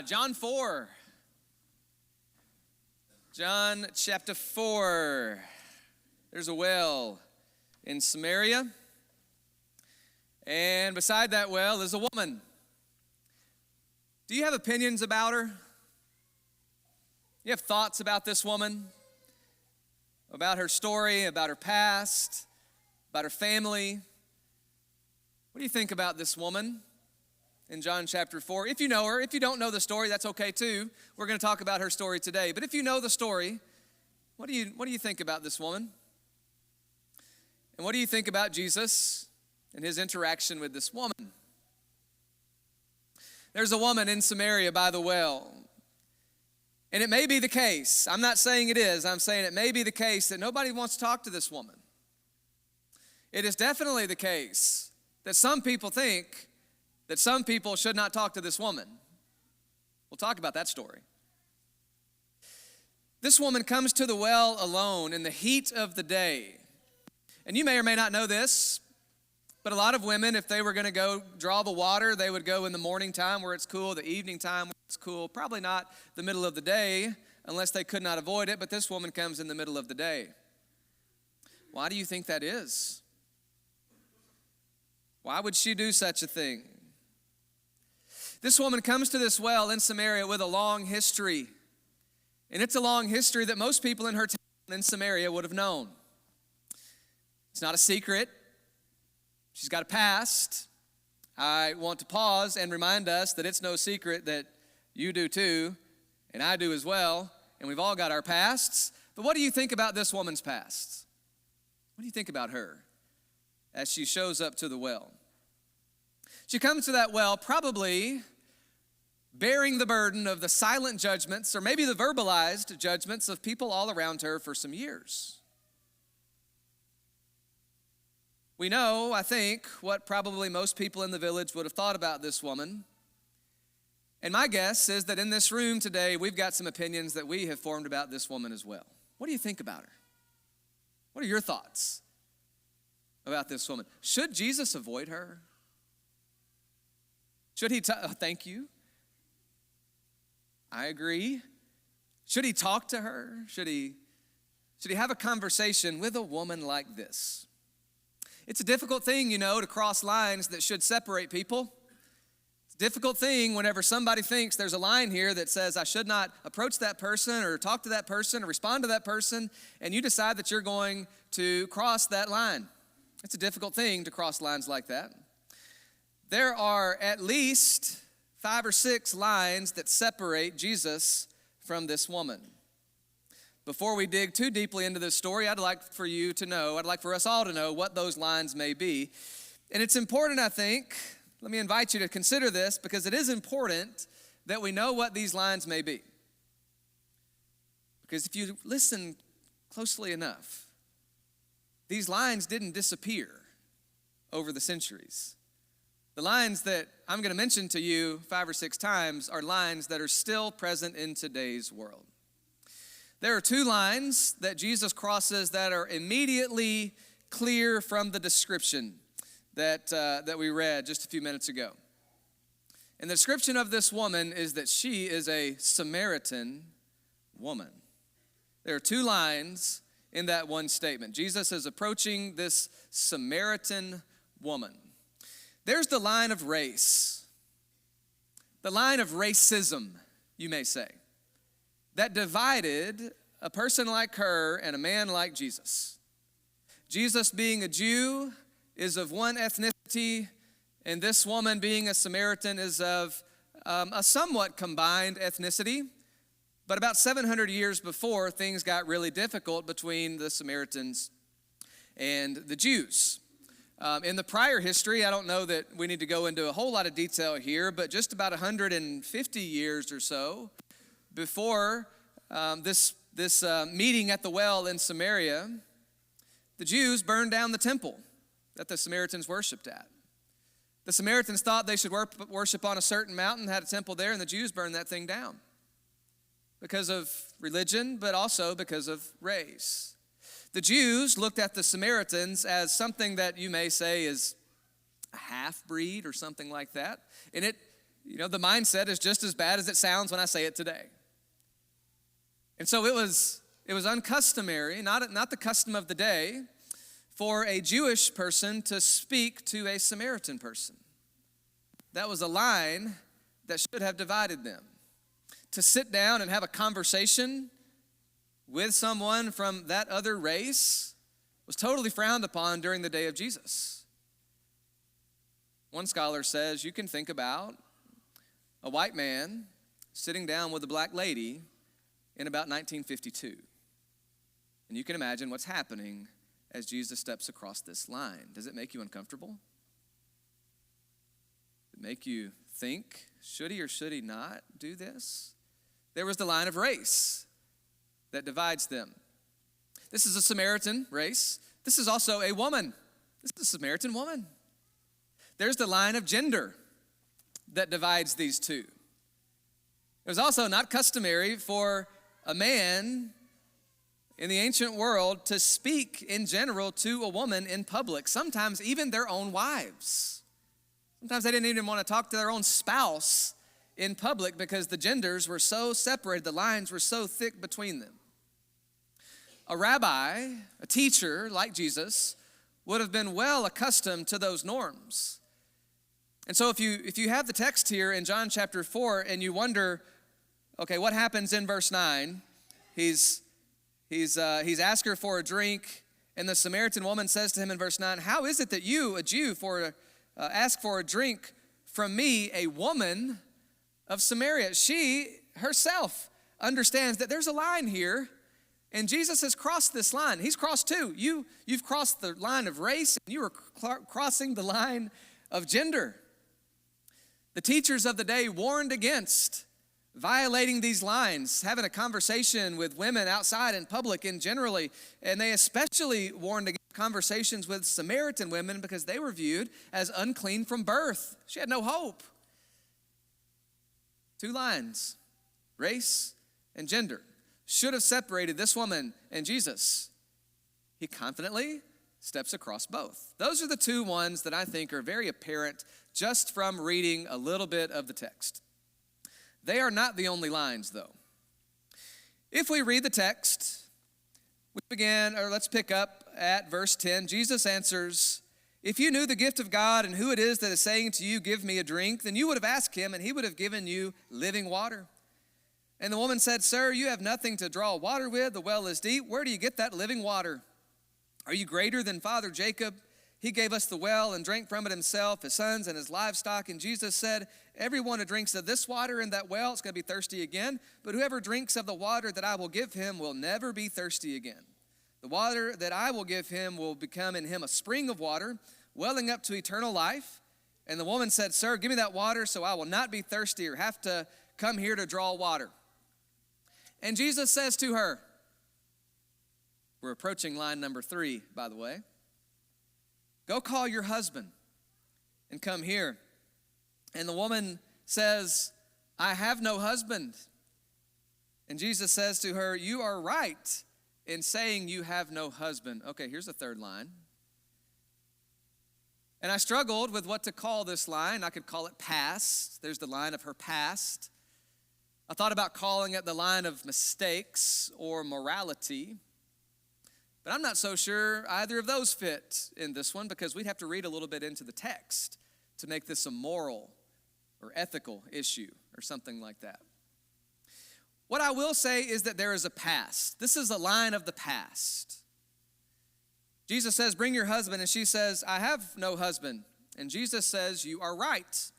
John 4. John chapter 4. There's a well in Samaria. And beside that well is a woman. Do you have opinions about her? You have thoughts about this woman? About her story, about her past, about her family? What do you think about this woman in John chapter 4? If you know her, if you don't know the story, that's okay too. We're going to talk about her story today. But if you know the story, what do you think about this woman? And what do you think about Jesus and his interaction with this woman? There's a woman in Samaria by the well. And it may be the case, I'm not saying it is, I'm saying it may be the case that nobody wants to talk to this woman. It is definitely the case that some people think that some people should not talk to this woman. We'll talk about that story. This woman comes to the well alone in the heat of the day. And you may or may not know this, but a lot of women, if they were going to go draw the water, they would go in the morning time where it's cool, the evening time where it's cool, probably not the middle of the day unless they could not avoid it, but this woman comes in the middle of the day. Why do you think that is? Why would she do such a thing? This woman comes to this well in Samaria with a long history. And it's a long history that most people in her town in Samaria would have known. It's not a secret. She's got a past. I want to pause and remind us that it's no secret that you do too, and I do as well, and we've all got our pasts. But what do you think about this woman's past? What do you think about her as she shows up to the well? She comes to that well probably bearing the burden of the silent judgments, or maybe the verbalized judgments of people all around her for some years. We know, I think, what probably most people in the village would have thought about this woman. And my guess is that in this room today, we've got some opinions that we have formed about this woman as well. What do you think about her? What are your thoughts about this woman? Should Jesus avoid her? Should he thank you. I agree. Should he talk to her? Should he have a conversation with a woman like this? It's a difficult thing, to cross lines that should separate people. It's a difficult thing whenever somebody thinks there's a line here that says I should not approach that person or talk to that person or respond to that person, and you decide that you're going to cross that line. It's a difficult thing to cross lines like that. There are at least 5 or 6 lines that separate Jesus from this woman. Before we dig too deeply into this story, I'd like for us all to know what those lines may be. And it's important, I think, let me invite you to consider this, because it is important that we know what these lines may be. Because if you listen closely enough, these lines didn't disappear over the centuries. The lines that I'm going to mention to you 5 or 6 times are lines that are still present in today's world. There are 2 lines that Jesus crosses that are immediately clear from the description that we read just a few minutes ago. And the description of this woman is that she is a Samaritan woman. There are 2 lines in that one statement. Jesus is approaching this Samaritan woman. There's the line of race, the line of racism, you may say, that divided a person like her and a man like Jesus. Jesus, being a Jew, is of one ethnicity, and this woman, being a Samaritan, is of a somewhat combined ethnicity. But about 700 years before, things got really difficult between the Samaritans and the Jews. In the prior history, I don't know that we need to go into a whole lot of detail here, but just about 150 years or so before this meeting at the well in Samaria, the Jews burned down the temple that the Samaritans worshiped at. The Samaritans thought they should worship on a certain mountain, had a temple there, and the Jews burned that thing down because of religion, but also because of race. The Jews looked at the Samaritans as something that you may say is a half-breed or something like that. And the mindset is just as bad as it sounds when I say it today. And so it was uncustomary, not the custom of the day, for a Jewish person to speak to a Samaritan person. That was a line that should have divided them. To sit down and have a conversation with someone from that other race was totally frowned upon during the day of Jesus. One scholar says you can think about a white man sitting down with a black lady in about 1952. And you can imagine what's happening as Jesus steps across this line. Does it make you uncomfortable? Does it make you think, should he or should he not do this? There was the line of race that divides them. This is a Samaritan race. This is also a woman. This is a Samaritan woman. There's the line of gender that divides these two. It was also not customary for a man in the ancient world to speak in general to a woman in public, sometimes even their own wives. Sometimes they didn't even want to talk to their own spouse in public because the genders were so separated, the lines were so thick between them. A rabbi, a teacher like Jesus, would have been well accustomed to those norms. And so if you have the text here in John chapter 4 and you wonder, okay, what happens in verse 9? He's asked her for a drink, and the Samaritan woman says to him in verse 9, "How is it that you, a Jew, ask for a drink from me, a woman of Samaria?" She herself understands that there's a line here, and Jesus has crossed this line. He's crossed too. You've crossed the line of race, and you are crossing the line of gender. The teachers of the day warned against violating these lines, having a conversation with women outside in public and generally, and they especially warned against conversations with Samaritan women because they were viewed as unclean from birth. She had no hope. Two lines, race and gender, should have separated this woman and Jesus. He confidently steps across both. Those are the two ones that I think are very apparent just from reading a little bit of the text. They are not the only lines, though. If we read the text, let's pick up at verse 10. Jesus answers, "If you knew the gift of God and who it is that is saying to you, 'Give me a drink,' then you would have asked him, and he would have given you living water." And the woman said, "Sir, you have nothing to draw water with. The well is deep. Where do you get that living water? Are you greater than Father Jacob? He gave us the well and drank from it himself, his sons and his livestock." And Jesus said, "Everyone who drinks of this water in that well is going to be thirsty again. But whoever drinks of the water that I will give him will never be thirsty again. The water that I will give him will become in him a spring of water, welling up to eternal life." And the woman said, "Sir, give me that water so I will not be thirsty or have to come here to draw water." And Jesus says to her, we're approaching line number 3, by the way, "Go call your husband and come here." And the woman says, "I have no husband." And Jesus says to her, "You are right in saying you have no husband." Okay, here's the third line. And I struggled with what to call this line. I could call it past. There's the line of her past. I thought about calling it the line of mistakes or morality. But I'm not so sure either of those fit in this one because we'd have to read a little bit into the text to make this a moral or ethical issue or something like that. What I will say is that there is a past. This is a line of the past. Jesus says, "Bring your husband," and she says, "I have no husband." And Jesus says, "You are right."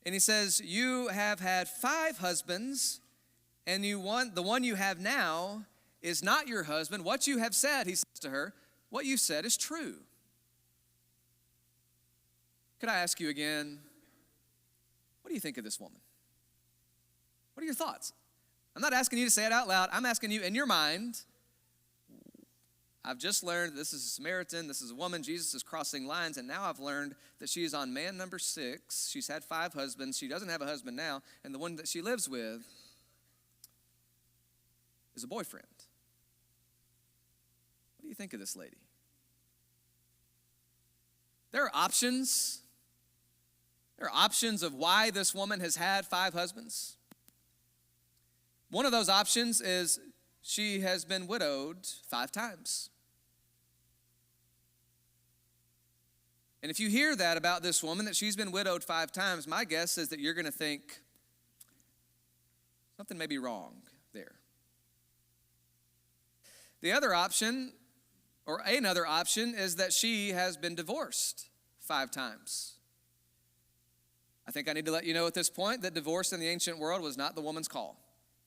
And he says, "You have had 5 husbands, and the one you have now is not your husband. What you have said," he says to her, "what you said is true." Could I ask you again, what do you think of this woman? What are your thoughts? I'm not asking you to say it out loud. I'm asking you in your mind. I've just learned this is a Samaritan, this is a woman. Jesus is crossing lines, and now I've learned that she is on man number 6. She's had 5 husbands. She doesn't have a husband now, and the one that she lives with is a boyfriend. What do you think of this lady? There are options. There are options of why this woman has had 5 husbands. One of those options is she has been widowed 5 times. And if you hear that about this woman, that she's been widowed 5 times, my guess is that you're going to think something may be wrong there. The other option, or another option, is that she has been divorced 5 times. I think I need to let you know at this point that divorce in the ancient world was not the woman's call.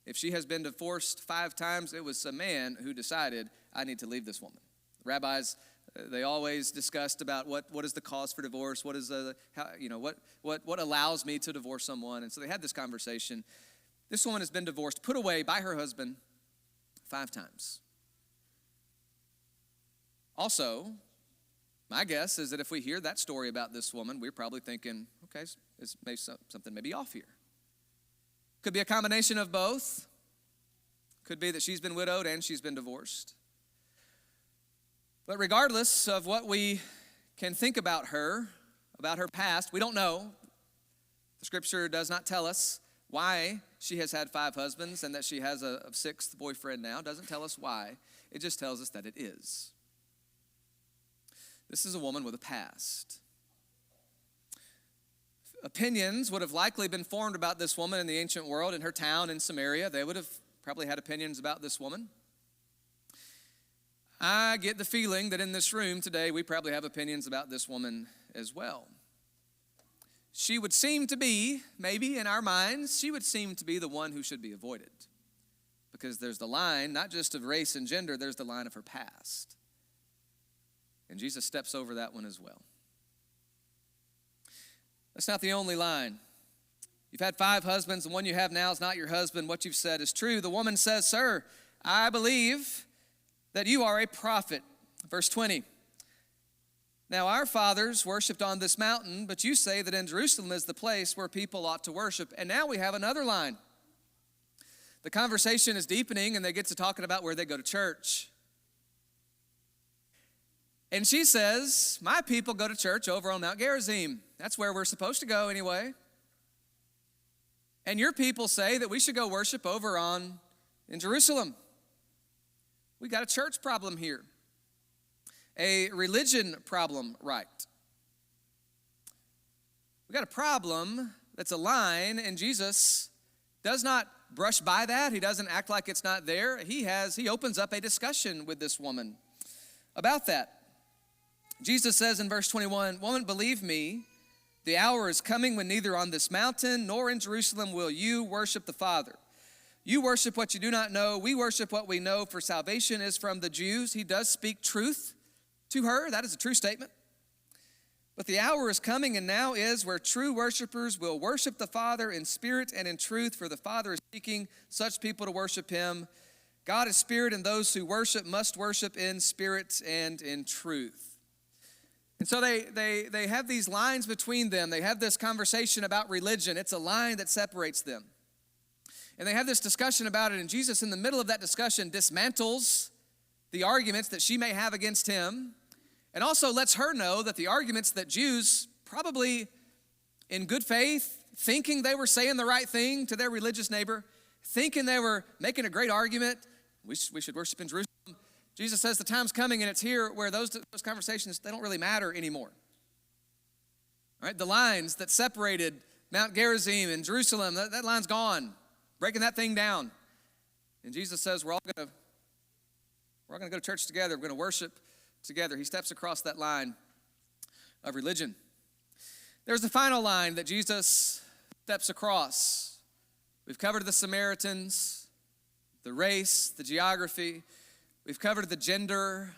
If she has been divorced 5 times, it was a man who decided, I need to leave this woman. Rabbis, they always discussed about what is the cause for divorce, what is what allows me to divorce someone, and so they had this conversation. This woman has been divorced, put away by her husband 5 times. Also, my guess is that if we hear that story about this woman, we're probably thinking, okay, something may be off here. Could be a combination of both. Could be that she's been widowed and she's been divorced. But regardless of what we can think about her past, we don't know. The scripture does not tell us why she has had 5 husbands and that she has a 6th boyfriend now. It doesn't tell us why. It just tells us that it is. This is a woman with a past. Opinions would have likely been formed about this woman in the ancient world, in her town in Samaria. They would have probably had opinions about this woman. I get the feeling that in this room today, we probably have opinions about this woman as well. She would seem to be, maybe in our minds, she would seem to be the one who should be avoided. Because there's the line, not just of race and gender, there's the line of her past. And Jesus steps over that one as well. That's not the only line. You've had 5 husbands. The one you have now is not your husband. What you've said is true. The woman says, sir, I believe that you are a prophet. Verse 20. Now our fathers worshipped on this mountain, but you say that in Jerusalem is the place where people ought to worship. And now we have another line. The conversation is deepening, and they get to talking about where they go to church. And she says, my people go to church over on Mount Gerizim. That's where we're supposed to go anyway. And your people say that we should go worship over in Jerusalem. We got a church problem here. A religion problem, right? We got a problem that's a line, and Jesus does not brush by that. He doesn't act like it's not there. He opens up a discussion with this woman about that. Jesus says in verse 21, woman, believe me, the hour is coming when neither on this mountain nor in Jerusalem will you worship the Father. You worship what you do not know. We worship what we know, for salvation is from the Jews. He does speak truth to her. That is a true statement. But the hour is coming and now is where true worshipers will worship the Father in spirit and in truth, for the Father is seeking such people to worship him. God is spirit, and those who worship must worship in spirit and in truth. And so they have these lines between them. They have this conversation about religion. It's a line that separates them. And they have this discussion about it, and Jesus in the middle of that discussion dismantles the arguments that she may have against him, and also lets her know that the arguments that Jews, probably in good faith, thinking they were saying the right thing to their religious neighbor, thinking they were making a great argument, we should worship in Jerusalem. Jesus says the time's coming, and it's here where those conversations, they don't really matter anymore. All right, the lines that separated Mount Gerizim and Jerusalem, that line's gone, breaking that thing down. And Jesus says we're all going to go to church together. We're going to worship together. He steps across that line of religion. There's the final line that Jesus steps across. We've covered the Samaritans, the race, the geography. We've covered the gender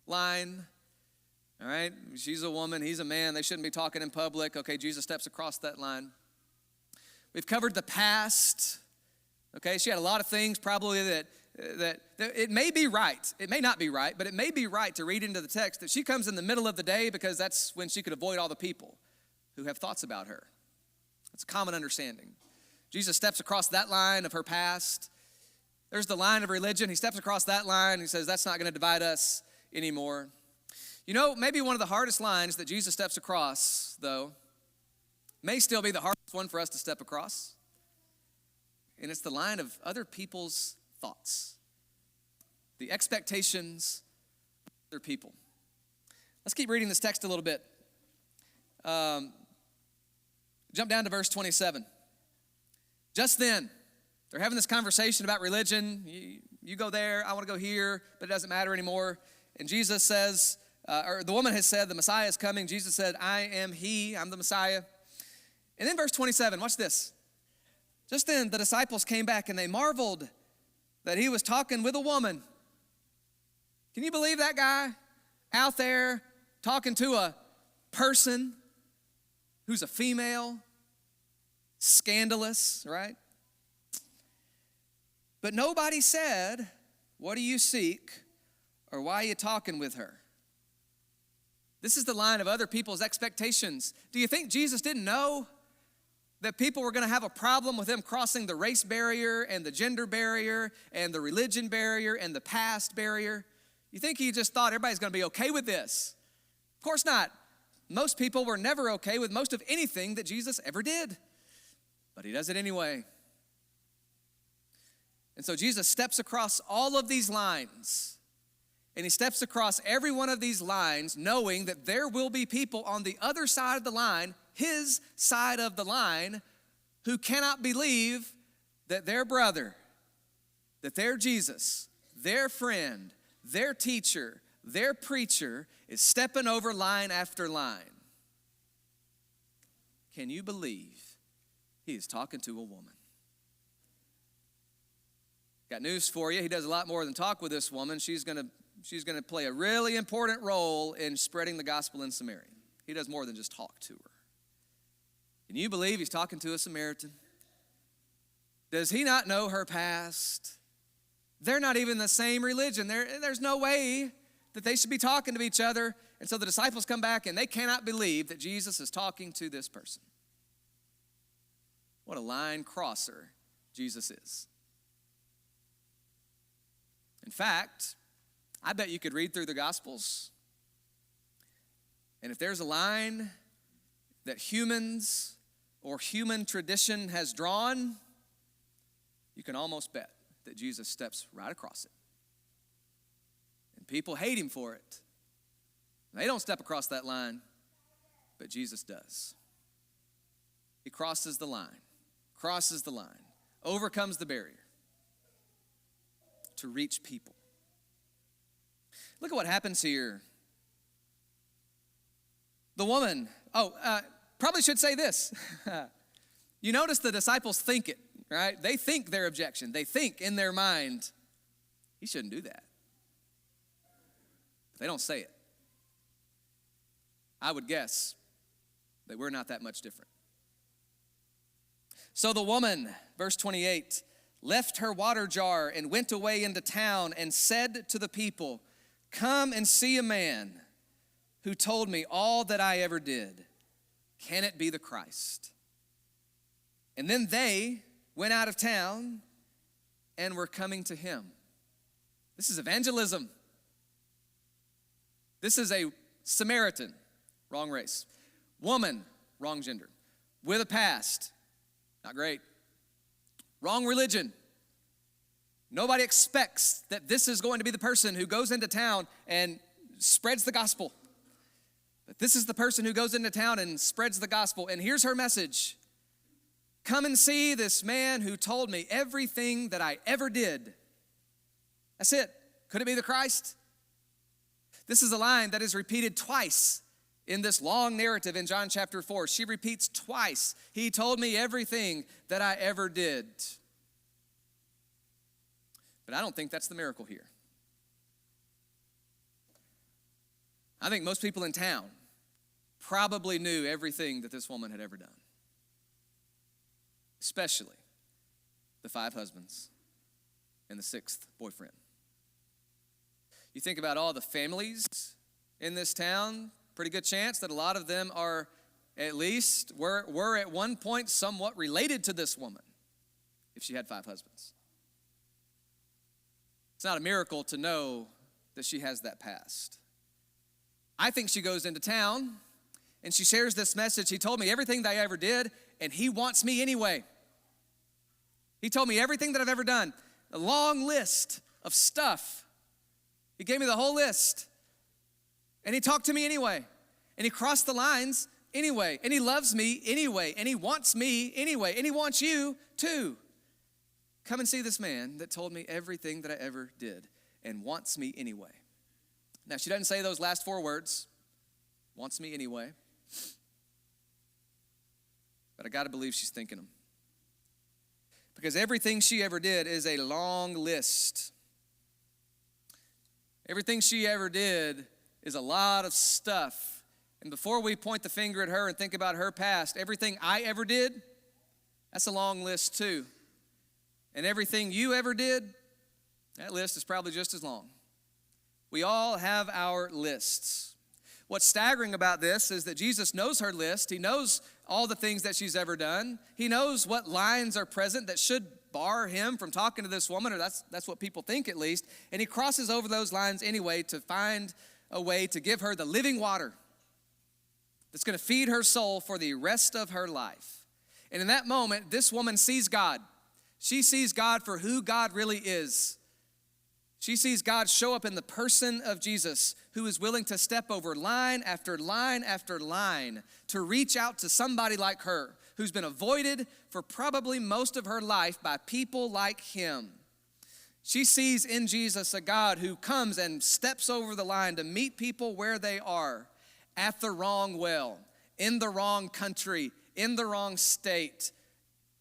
line. All right, she's a woman, he's a man. They shouldn't be talking in public. Okay, Jesus steps across that line. We've covered the past. Okay, she had a lot of things probably that it may be right. It may not be right, but it may be right to read into the text that she comes in the middle of the day because that's when she could avoid all the people who have thoughts about her. That's a common understanding. Jesus steps across that line of her past. There's the line of religion. He steps across that line. He says, that's not going to divide us anymore. You know, maybe one of the hardest lines that Jesus steps across, though, may still be the hardest one for us to step across. And it's the line of other people's thoughts, the expectations of other people. Let's keep reading this text a little bit. Jump down to verse 27. Just then, they're having this conversation about religion. You go there, I want to go here, but it doesn't matter anymore. And Jesus says, or the woman has said, the Messiah is coming. Jesus said, I am he, I'm the Messiah. And then verse 27, watch this. Just then the disciples came back and they marveled that he was talking with a woman. Can you believe that guy out there talking to a person who's a female? Scandalous, right? But nobody said, what do you seek, or why are you talking with her? This is the line of other people's expectations. Do you think Jesus didn't know that people were going to have a problem with him crossing the race barrier and the gender barrier and the religion barrier and the past barrier? You think he just thought everybody's going to be okay with this? Of course not. Most people were never okay with most of anything that Jesus ever did. But he does it anyway. And so Jesus steps across all of these lines. And he steps across every one of these lines knowing that there will be people on the other side of the line, his side of the line, who cannot believe that their brother, that their Jesus, their friend, their teacher, their preacher is stepping over line after line. Can you believe he is talking to a woman? Got news for you. He does a lot more than talk with this woman. She's going to play a really important role in spreading the gospel in Samaria. He does more than just talk to her. Can you believe he's talking to a Samaritan? Does he not know her past? They're not even the same religion. There's no way that they should be talking to each other. And so the disciples come back and they cannot believe that Jesus is talking to this person. What a line crosser Jesus is. In fact, I bet you could read through the Gospels, and if there's a line that humans or human tradition has drawn, you can almost bet that Jesus steps right across it. And people hate him for it. They don't step across that line, but Jesus does. He crosses the line, overcomes the barrier to reach people. Look at what happens here. The woman, probably should say this. You notice the disciples think it, right? They think their objection. They think in their mind, he shouldn't do that. But they don't say it. I would guess that we're not that much different. So the woman, verse 28, left her water jar and went away into town and said to the people, come and see a man who told me all that I ever did. Can it be the Christ? And then they went out of town and were coming to him. This is evangelism. This is a Samaritan, wrong race. Woman, wrong gender. With a past, not great. Wrong religion. Nobody expects that this is going to be the person who goes into town and spreads the gospel. But this is the person who goes into town and spreads the gospel. And here's her message. Come and see this man who told me everything that I ever did. That's it. Could it be the Christ? This is a line that is repeated twice in this long narrative in John chapter 4. She repeats twice. He told me everything that I ever did. But I don't think that's the miracle here. I think most people in town probably knew everything that this woman had ever done. Especially the 5 husbands and the 6th boyfriend. You think about all the families in this town, pretty good chance that a lot of them are at least were at one point somewhat related to this woman if she had 5 husbands. It's not a miracle to know that she has that past. I think she goes into town and she shares this message. He told me everything that I ever did, and he wants me anyway. He told me everything that I've ever done, a long list of stuff. He gave me the whole list. And he talked to me anyway. And he crossed the lines anyway. And he loves me anyway. And he wants me anyway. And he wants you too. Come and see this man that told me everything that I ever did and wants me anyway. Now, she doesn't say those last 4 words, wants me anyway. But I got to believe she's thinking them. Because everything she ever did is a long list. Everything she ever did is a lot of stuff. And before we point the finger at her and think about her past, everything I ever did, that's a long list too. And everything you ever did, that list is probably just as long. We all have our lists. What's staggering about this is that Jesus knows her list. He knows all the things that she's ever done. He knows what lines are present that should bar him from talking to this woman, or that's what people think at least. And he crosses over those lines anyway to find a way to give her the living water that's going to feed her soul for the rest of her life. And in that moment, this woman sees God. She sees God for who God really is. She sees God show up in the person of Jesus, who is willing to step over line after line after line to reach out to somebody like her, who's been avoided for probably most of her life by people like him. She sees in Jesus a God who comes and steps over the line to meet people where they are, at the wrong well, in the wrong country, in the wrong state,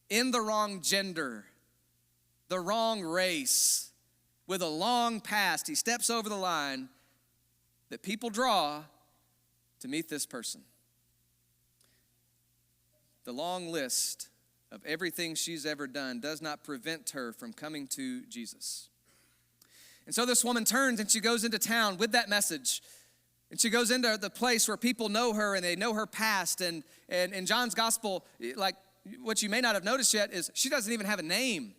in the wrong gender, the wrong race, with a long past. He steps over the line that people draw to meet this person. The long list of everything she's ever done does not prevent her from coming to Jesus. And so this woman turns and she goes into town with that message. And she goes into the place where people know her and they know her past. And in John's gospel, like what you may not have noticed yet is she doesn't even have a name.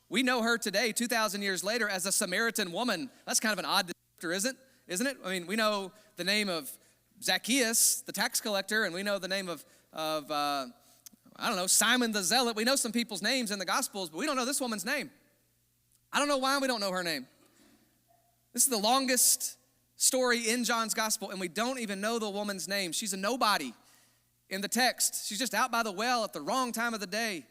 We know her today, 2,000 years later, as a Samaritan woman. That's kind of an odd descriptor, isn't it? I mean, we know the name of Zacchaeus, the tax collector, and we know the name of Simon the Zealot. We know some people's names in the Gospels, but we don't know this woman's name. I don't know why we don't know her name. This is the longest story in John's Gospel, and we don't even know the woman's name. She's a nobody in the text. She's just out by the well at the wrong time of the day.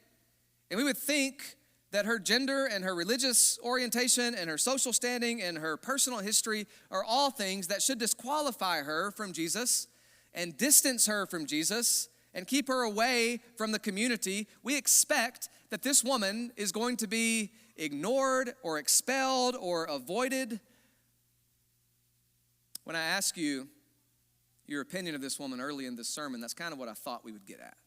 And we would think that her gender and her religious orientation and her social standing and her personal history are all things that should disqualify her from Jesus and distance her from Jesus and keep her away from the community. We expect that this woman is going to be ignored or expelled or avoided. When I ask you your opinion of this woman early in this sermon, that's kind of what I thought we would get at.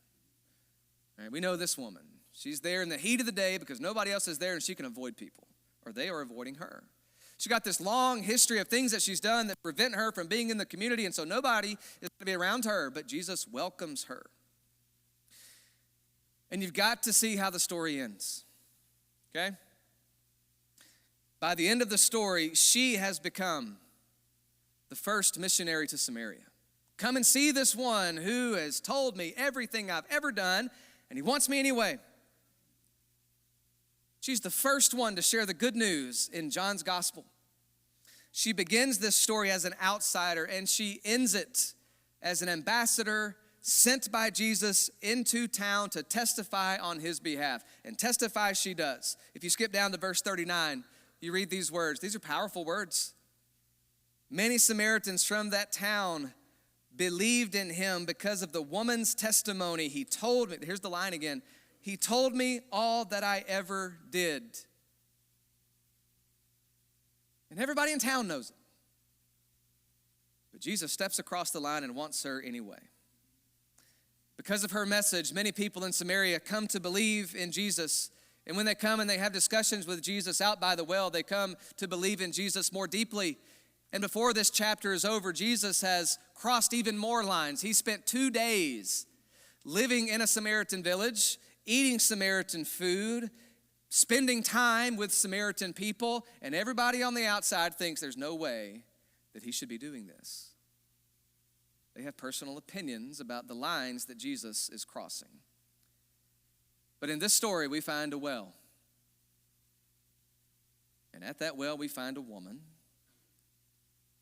All right, we know this woman. She's there in the heat of the day because nobody else is there and she can avoid people, or they are avoiding her. She got this long history of things that she's done that prevent her from being in the community, and so nobody is going to be around her, but Jesus welcomes her. And you've got to see how the story ends, okay? By the end of the story, she has become the first missionary to Samaria. Come and see this one who has told me everything I've ever done, and he wants me anyway. She's the first one to share the good news in John's gospel. She begins this story as an outsider, and she ends it as an ambassador sent by Jesus into town to testify on his behalf. And testify she does. If you skip down to verse 39, you read these words. These are powerful words. Many Samaritans from that town believed in him because of the woman's testimony. He told me, here's the line again, he told me all that I ever did. And everybody in town knows it. But Jesus steps across the line and wants her anyway. Because of her message, many people in Samaria come to believe in Jesus. And when they come and they have discussions with Jesus out by the well, they come to believe in Jesus more deeply. And before this chapter is over, Jesus has crossed even more lines. He spent 2 days living in a Samaritan village, eating Samaritan food, spending time with Samaritan people, and everybody on the outside thinks there's no way that he should be doing this. They have personal opinions about the lines that Jesus is crossing. But in this story, we find a well. And at that well, we find a woman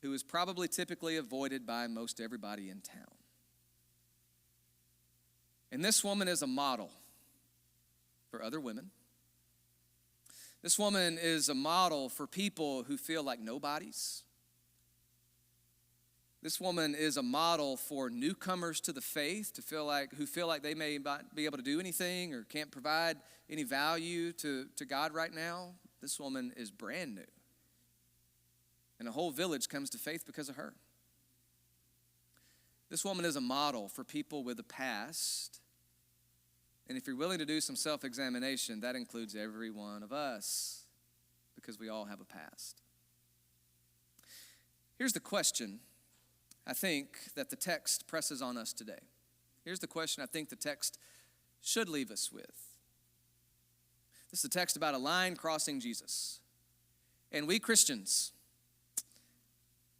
who is probably typically avoided by most everybody in town. And this woman is a model for other women. This woman is a model for people who feel like nobodies. This woman is a model for newcomers to the faith who feel like they may not be able to do anything or can't provide any value to God right now. This woman is brand new. And a whole village comes to faith because of her. This woman is a model for people with a past. And if you're willing to do some self-examination, that includes every one of us, because we all have a past. Here's the question I think that the text presses on us today. Here's the question I think the text should leave us with. This is a text about a line crossing Jesus. And we Christians,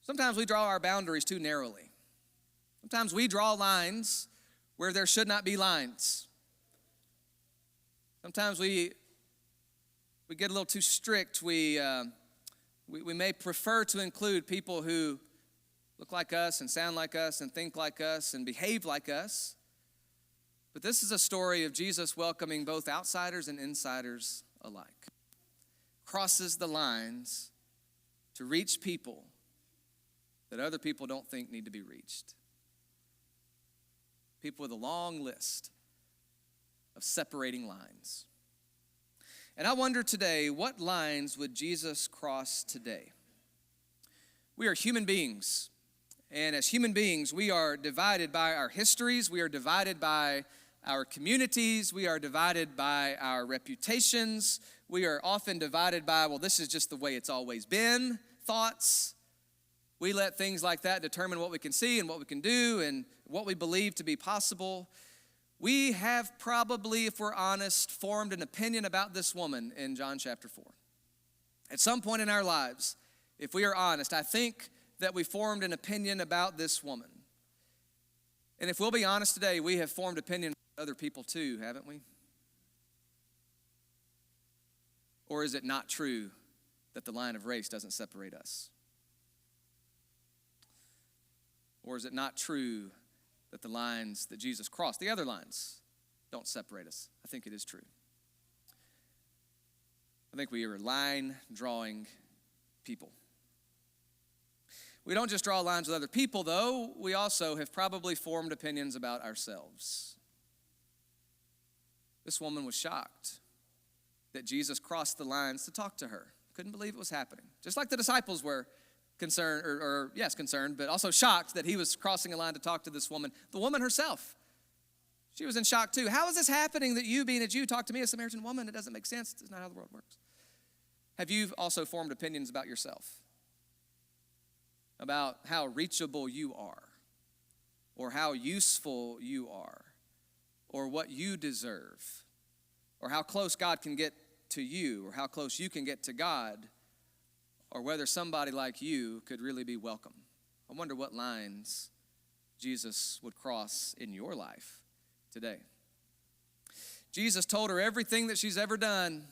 sometimes we draw our boundaries too narrowly. Sometimes we draw lines where there should not be lines. Sometimes we get a little too strict. We may prefer to include people who look like us and sound like us and think like us and behave like us. But this is a story of Jesus welcoming both outsiders and insiders alike. Crosses the lines to reach people that other people don't think need to be reached. People with a long list of separating lines. And I wonder today, what lines would Jesus cross today? We are human beings. And as human beings, we are divided by our histories. We are divided by our communities. We are divided by our reputations. We are often divided by, well, this is just the way it's always been, thoughts. We let things like that determine what we can see and what we can do and what we believe to be possible. We have probably, if we're honest, formed an opinion about this woman in John chapter 4. At some point in our lives, if we are honest, I think that we formed an opinion about this woman. And if we'll be honest today, we have formed opinions about other people too, haven't we? Or is it not true that the line of race doesn't separate us? Or is it not true that the lines that Jesus crossed, the other lines, don't separate us? I think it is true. I think we are line-drawing people. We don't just draw lines with other people, though. We also have probably formed opinions about ourselves. This woman was shocked that Jesus crossed the lines to talk to her. Couldn't believe it was happening. Just like the disciples were concerned, but also shocked that he was crossing a line to talk to this woman. The woman herself, she was in shock too. How is this happening that you, being a Jew, talk to me, a Samaritan woman? It doesn't make sense. It's not how the world works. Have you also formed opinions about yourself? About how reachable you are, or how useful you are, or what you deserve, or how close God can get to you, or how close you can get to God, or whether somebody like you could really be welcome? I wonder what lines Jesus would cross in your life today. Jesus told her everything that she's ever done,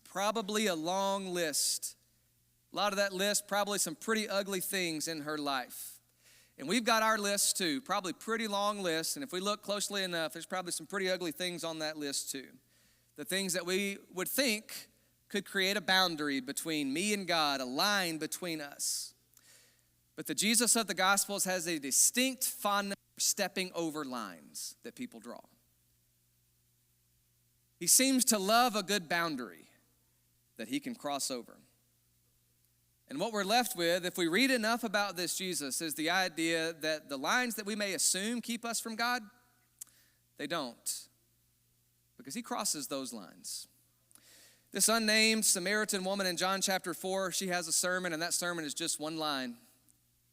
probably a long list. A lot of that list, probably some pretty ugly things in her life. And we've got our list too, probably pretty long list. And if we look closely enough, there's probably some pretty ugly things on that list too. The things that we would think could create a boundary between me and God, a line between us. But the Jesus of the Gospels has a distinct fondness for stepping over lines that people draw. He seems to love a good boundary that he can cross over. And what we're left with, if we read enough about this Jesus, is the idea that the lines that we may assume keep us from God, they don't. Because he crosses those lines. This unnamed Samaritan woman in John chapter 4, she has a sermon, and that sermon is just one line.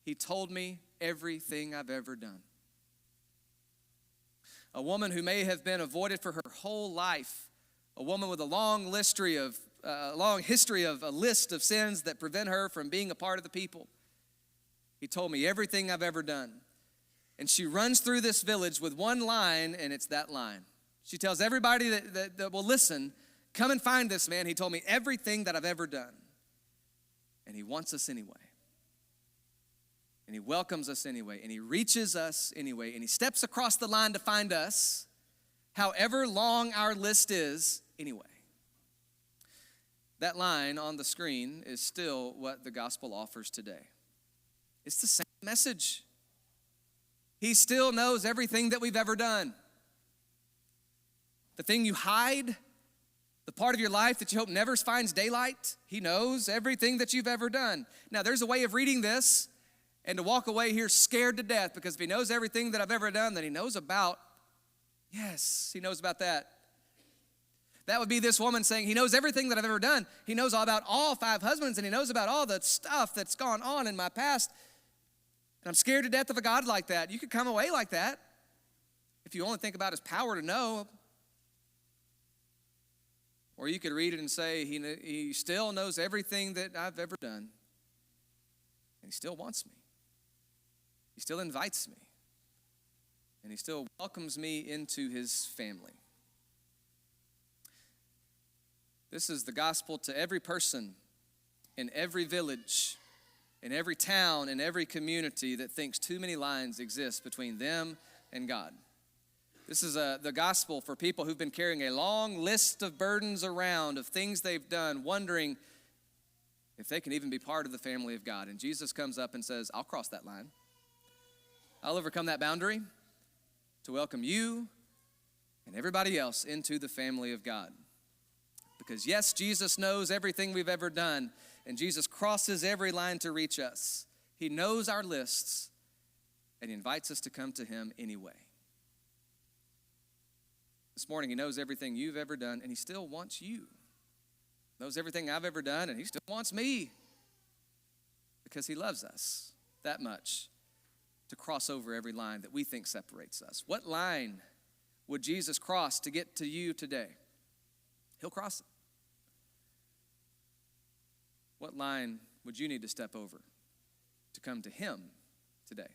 He told me everything I've ever done. A woman who may have been avoided for her whole life, a woman with a long history of a list of sins that prevent her from being a part of the people. He told me everything I've ever done. And she runs through this village with one line, and it's that line. She tells everybody that will listen, come and find this man. He told me everything that I've ever done. And he wants us anyway. And he welcomes us anyway. And he reaches us anyway. And he steps across the line to find us, however long our list is anyway. That line on the screen is still what the gospel offers today. It's the same message. He still knows everything that we've ever done. The thing you hide, the part of your life that you hope never finds daylight, he knows everything that you've ever done. Now, there's a way of reading this and to walk away here scared to death, because if he knows everything that I've ever done, then he knows about, yes, he knows about that. That would be this woman saying, he knows everything that I've ever done. He knows all about all 5 husbands, and he knows about all the stuff that's gone on in my past. And I'm scared to death of a God like that. You could come away like that if you only think about his power to know. Or you could read it and say, he still knows everything that I've ever done. And he still wants me. He still invites me. And he still welcomes me into his family. This is the gospel to every person in every village, in every town, in every community that thinks too many lines exist between them and God. This is the gospel for people who've been carrying a long list of burdens around of things they've done, wondering if they can even be part of the family of God. And Jesus comes up and says, I'll cross that line. I'll overcome that boundary to welcome you and everybody else into the family of God. Because yes, Jesus knows everything we've ever done, and Jesus crosses every line to reach us. He knows our lists, and he invites us to come to him anyway. This morning, he knows everything you've ever done, and he still wants you. He knows everything I've ever done, and he still wants me. Because he loves us that much to cross over every line that we think separates us. What line would Jesus cross to get to you today? He'll cross it. What line would you need to step over to come to him today?